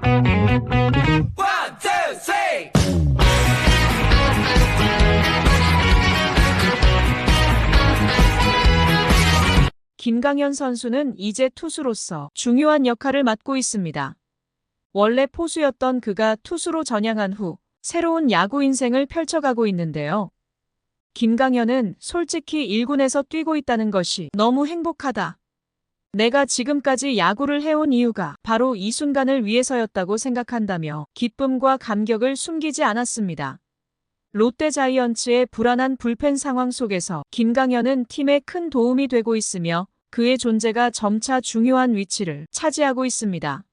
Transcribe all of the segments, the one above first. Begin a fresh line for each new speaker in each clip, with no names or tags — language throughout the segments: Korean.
One, two, three.
김강현 선수는 이제 투수로서 중요한 역할을 맡고 있습니다. 원래 포수였던 그가 투수로 전향한 후 새로운 야구 인생을 펼쳐가고 있는데요. 김강현은 솔직히 1군에서 뛰고 있다는 것이 너무 행복하다. 내가 지금까지 야구를 해온 이유가 바로 이 순간을 위해서였다고 생각한다며 기쁨과 감격을 숨기지 않았습니다. 롯데 자이언츠의 불안한 불펜 상황 속에서 김강현은 팀에 큰 도움이 되고 있으며 그의 존재가 점차 중요한 위치를 차지하고 있습니다.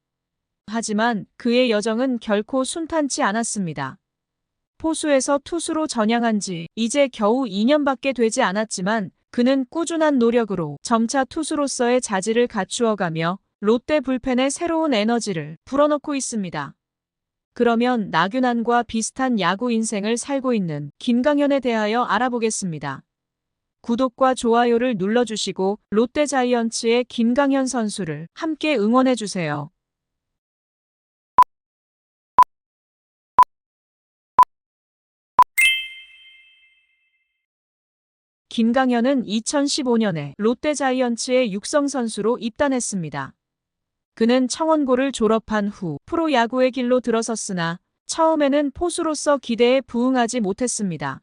하지만 그의 여정은 결코 순탄치 않았습니다. 포수에서 투수로 전향한 지 이제 겨우 2년밖에 되지 않았지만 그는 꾸준한 노력으로 점차 투수로서의 자질을 갖추어가며 롯데 불펜에 새로운 에너지를 불어넣고 있습니다. 그러면 나균안과 비슷한 야구 인생을 살고 있는 김강현에 대하여 알아보겠습니다. 구독과 좋아요를 눌러주시고 롯데 자이언츠의 김강현 선수를 함께 응원해주세요. 김강현은 2015년에 롯데 자이언츠의 육성 선수로 입단했습니다. 그는 청원고를 졸업한 후 프로야구의 길로 들어섰으나 처음에는 포수로서 기대에 부응하지 못했습니다.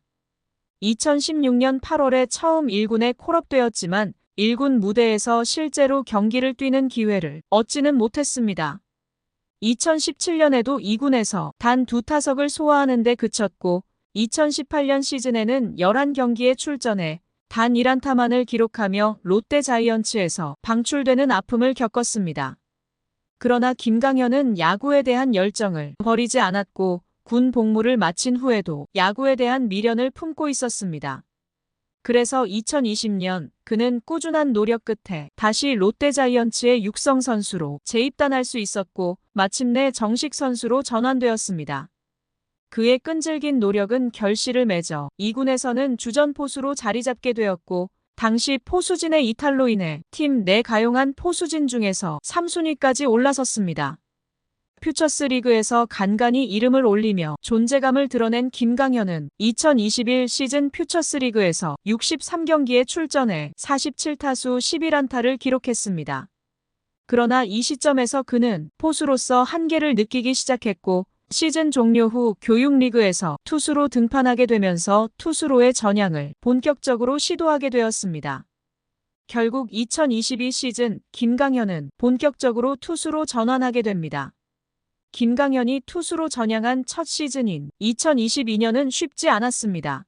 2016년 8월에 처음 1군에 콜업되었지만 1군 무대에서 실제로 경기를 뛰는 기회를 얻지는 못했습니다. 2017년에도 2군에서 단 2타석을 소화하는 데 그쳤고 2018년 시즌에는 11경기에 출전해 단 1안타만을 기록하며 롯데 자이언츠에서 방출되는 아픔을 겪었습니다. 그러나 김강현은 야구에 대한 열정을 버리지 않았고 군 복무를 마친 후에도 야구에 대한 미련을 품고 있었습니다. 그래서 2020년 그는 꾸준한 노력 끝에 다시 롯데 자이언츠의 육성 선수로 재입단할 수 있었고 마침내 정식 선수로 전환되었습니다. 그의 끈질긴 노력은 결실을 맺어 2군에서는 주전 포수로 자리 잡게 되었고 당시 포수진의 이탈로 인해 팀 내 가용한 포수진 중에서 3순위까지 올라섰습니다. 퓨처스리그에서 간간히 이름을 올리며 존재감을 드러낸 김강현은 2021 시즌 퓨처스리그에서 63경기에 출전해 47타수 11안타를 기록했습니다. 그러나 이 시점에서 그는 포수로서 한계를 느끼기 시작했고 시즌 종료 후 교육리그에서 투수로 등판하게 되면서 투수로의 전향을 본격적으로 시도하게 되었습니다. 결국 2022 시즌 김강현은 본격적으로 투수로 전환하게 됩니다. 김강현이 투수로 전향한 첫 시즌인 2022년은 쉽지 않았습니다.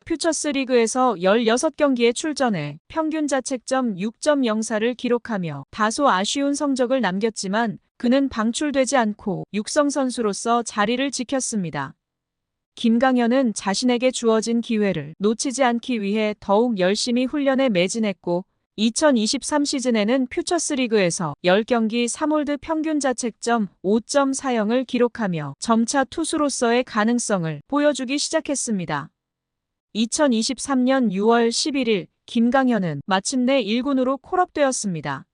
퓨처스리그에서 16경기에 출전해 평균 자책점 6.04를 기록하며 다소 아쉬운 성적을 남겼지만 그는 방출되지 않고 육성 선수로서 자리를 지켰습니다. 김강현은 자신에게 주어진 기회를 놓치지 않기 위해 더욱 열심히 훈련에 매진했고 2023 시즌에는 퓨처스리그에서 10경기 3홀드 평균 자책점 5.40을 기록하며 점차 투수로서의 가능성을 보여주기 시작했습니다. 2023년 6월 11일 김강현은 마침내 1군으로 콜업되었습니다.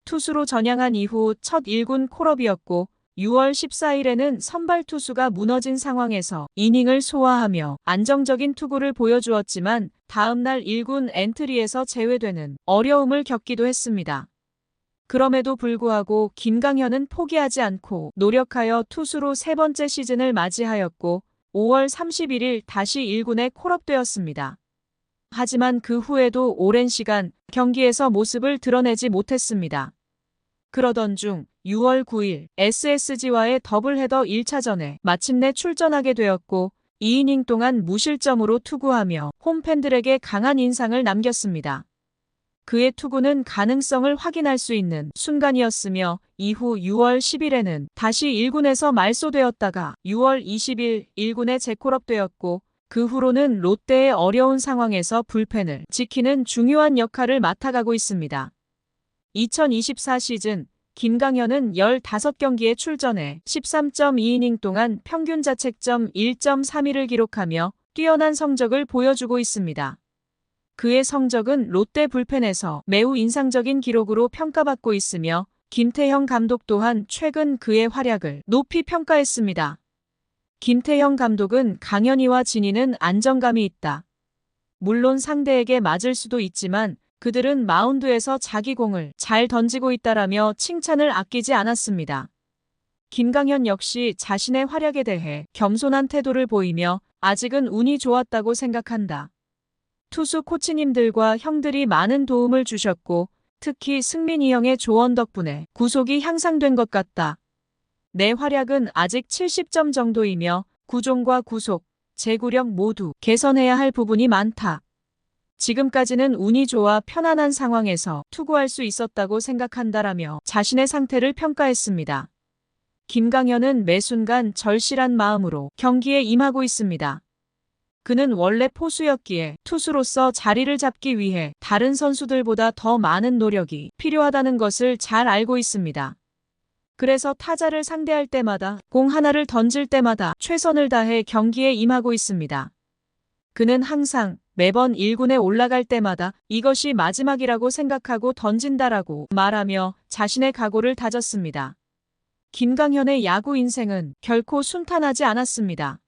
투수로 전향한 이후 첫 1군 콜업이었고 6월 14일에는 선발 투수가 무너진 상황에서 이닝을 소화하며 안정적인 투구를 보여주었지만 다음날 1군 엔트리에서 제외되는 어려움을 겪기도 했습니다. 그럼에도 불구하고 김강현은 포기하지 않고 노력하여 투수로 세 번째 시즌을 맞이하였고 5월 31일 다시 1군에 콜업되었습니다. 하지만 그 후에도 오랜 시간 경기에서 모습을 드러내지 못했습니다. 그러던 중 6월 9일 SSG와의 더블헤더 1차전에 마침내 출전하게 되었고 2이닝 동안 무실점으로 투구하며 홈팬들에게 강한 인상을 남겼습니다. 그의 투구는 가능성을 확인할 수 있는 순간이었으며 이후 6월 10일에는 다시 1군에서 말소되었다가 6월 20일 1군에 재콜업되었고 그 후로는 롯데의 어려운 상황에서 불펜을 지키는 중요한 역할을 맡아가고 있습니다. 2024 시즌 김강현은 15경기에 출전해 13.2이닝 동안 평균 자책점 1.32를 기록하며 뛰어난 성적을 보여주고 있습니다. 그의 성적은 롯데 불펜에서 매우 인상적인 기록으로 평가받고 있으며 김태형 감독 또한 최근 그의 활약을 높이 평가했습니다. 김태형 감독은 강현희와 진희는 안정감이 있다. 물론 상대에게 맞을 수도 있지만 그들은 마운드에서 자기 공을 잘 던지고 있다라며 칭찬을 아끼지 않았습니다. 김강현 역시 자신의 활약에 대해 겸손한 태도를 보이며 아직은 운이 좋았다고 생각한다. 투수 코치님들과 형들이 많은 도움을 주셨고 특히 승민이 형의 조언 덕분에 구속이 향상된 것 같다. 내 활약은 아직 70점 정도이며 구종과 구속, 제구력 모두 개선해야 할 부분이 많다. 지금까지는 운이 좋아 편안한 상황에서 투구할 수 있었다고 생각한다라며 자신의 상태를 평가했습니다. 김강현은 매 순간 절실한 마음으로 경기에 임하고 있습니다. 그는 원래 포수였기에 투수로서 자리를 잡기 위해 다른 선수들보다 더 많은 노력이 필요하다는 것을 잘 알고 있습니다. 그래서 타자를 상대할 때마다 공 하나를 던질 때마다 최선을 다해 경기에 임하고 있습니다. 그는 항상 매번 1군에 올라갈 때마다 이것이 마지막이라고 생각하고 던진다라고 말하며 자신의 각오를 다졌습니다. 김강현의 야구 인생은 결코 순탄하지 않았습니다.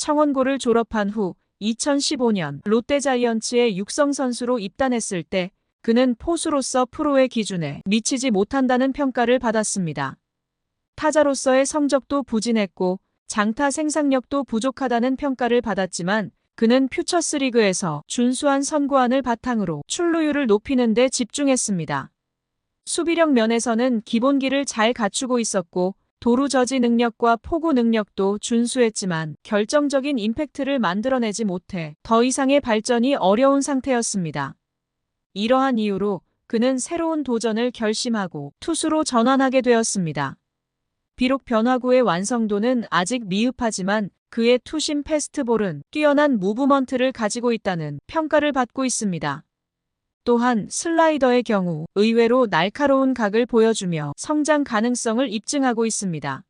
청원고를 졸업한 후 2015년 롯데자이언츠의 육성 선수로 입단했을 때 그는 포수로서 프로의 기준에 미치지 못한다는 평가를 받았습니다. 타자로서의 성적도 부진했고 장타 생산력도 부족하다는 평가를 받았지만 그는 퓨처스리그에서 준수한 선구안을 바탕으로 출루율을 높이는 데 집중했습니다. 수비력 면에서는 기본기를 잘 갖추고 있었고 도루 저지 능력과 포구 능력도 준수했지만 결정적인 임팩트를 만들어내지 못해 더 이상의 발전이 어려운 상태였습니다. 이러한 이유로 그는 새로운 도전을 결심하고 투수로 전환하게 되었습니다. 비록 변화구의 완성도는 아직 미흡하지만 그의 투심 패스트볼은 뛰어난 무브먼트를 가지고 있다는 평가를 받고 있습니다. 또한 슬라이더의 경우 의외로 날카로운 각을 보여주며 성장 가능성을 입증하고 있습니다.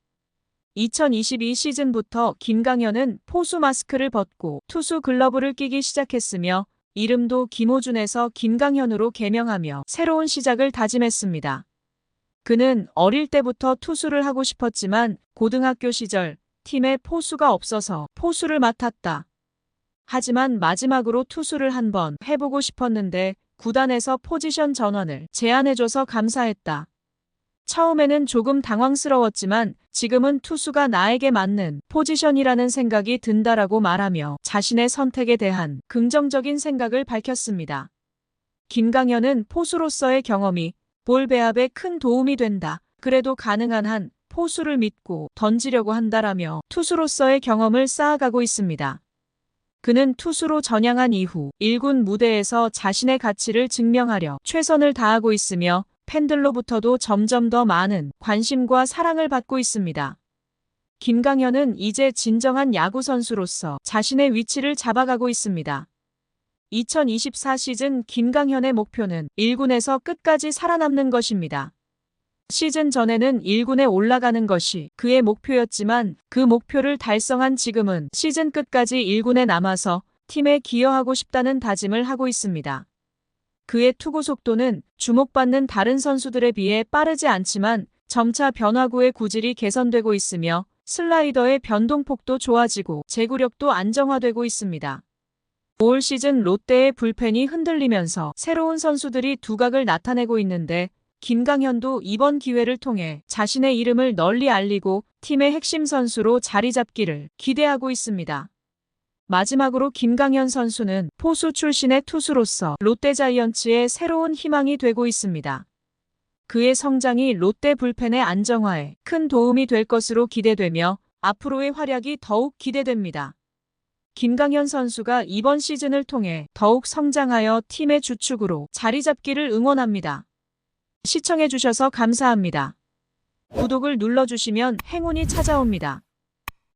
2022 시즌부터 김강현은 포수 마스크를 벗고 투수 글러브를 끼기 시작했으며 이름도 김호준에서 김강현으로 개명하며 새로운 시작을 다짐했습니다. 그는 어릴 때부터 투수를 하고 싶었지만 고등학교 시절 팀에 포수가 없어서 포수를 맡았다. 하지만 마지막으로 투수를 한번 해보고 싶었는데 구단에서 포지션 전환을 제안해줘서 감사했다. 처음에는 조금 당황스러웠지만 지금은 투수가 나에게 맞는 포지션이라는 생각이 든다라고 말하며 자신의 선택에 대한 긍정적인 생각을 밝혔습니다. 김강현은 포수로서의 경험이 볼 배합에 큰 도움이 된다. 그래도 가능한 한 포수를 믿고 던지려고 한다라며 투수로서의 경험을 쌓아가고 있습니다. 그는 투수로 전향한 이후 1군 무대에서 자신의 가치를 증명하려 최선을 다하고 있으며 팬들로부터도 점점 더 많은 관심과 사랑을 받고 있습니다. 김강현은 이제 진정한 야구선수로서 자신의 위치를 잡아가고 있습니다. 2024 시즌 김강현의 목표는 1군에서 끝까지 살아남는 것입니다. 시즌 전에는 1군에 올라가는 것이 그의 목표였지만 그 목표를 달성한 지금은 시즌 끝까지 1군에 남아서 팀에 기여하고 싶다는 다짐을 하고 있습니다. 그의 투구 속도는 주목받는 다른 선수들에 비해 빠르지 않지만 점차 변화구의 구질이 개선되고 있으며 슬라이더의 변동폭도 좋아지고 제구력도 안정화되고 있습니다. 올 시즌 롯데의 불펜이 흔들리면서 새로운 선수들이 두각을 나타내고 있는데 김강현도 이번 기회를 통해 자신의 이름을 널리 알리고 팀의 핵심 선수로 자리 잡기를 기대하고 있습니다. 마지막으로 김강현 선수는 포수 출신의 투수로서 롯데자이언츠의 새로운 희망이 되고 있습니다. 그의 성장이 롯데 불펜의 안정화에 큰 도움이 될 것으로 기대되며 앞으로의 활약이 더욱 기대됩니다. 김강현 선수가 이번 시즌을 통해 더욱 성장하여 팀의 주축으로 자리 잡기를 응원합니다. 시청해주셔서 감사합니다. 구독을 눌러주시면 행운이 찾아옵니다.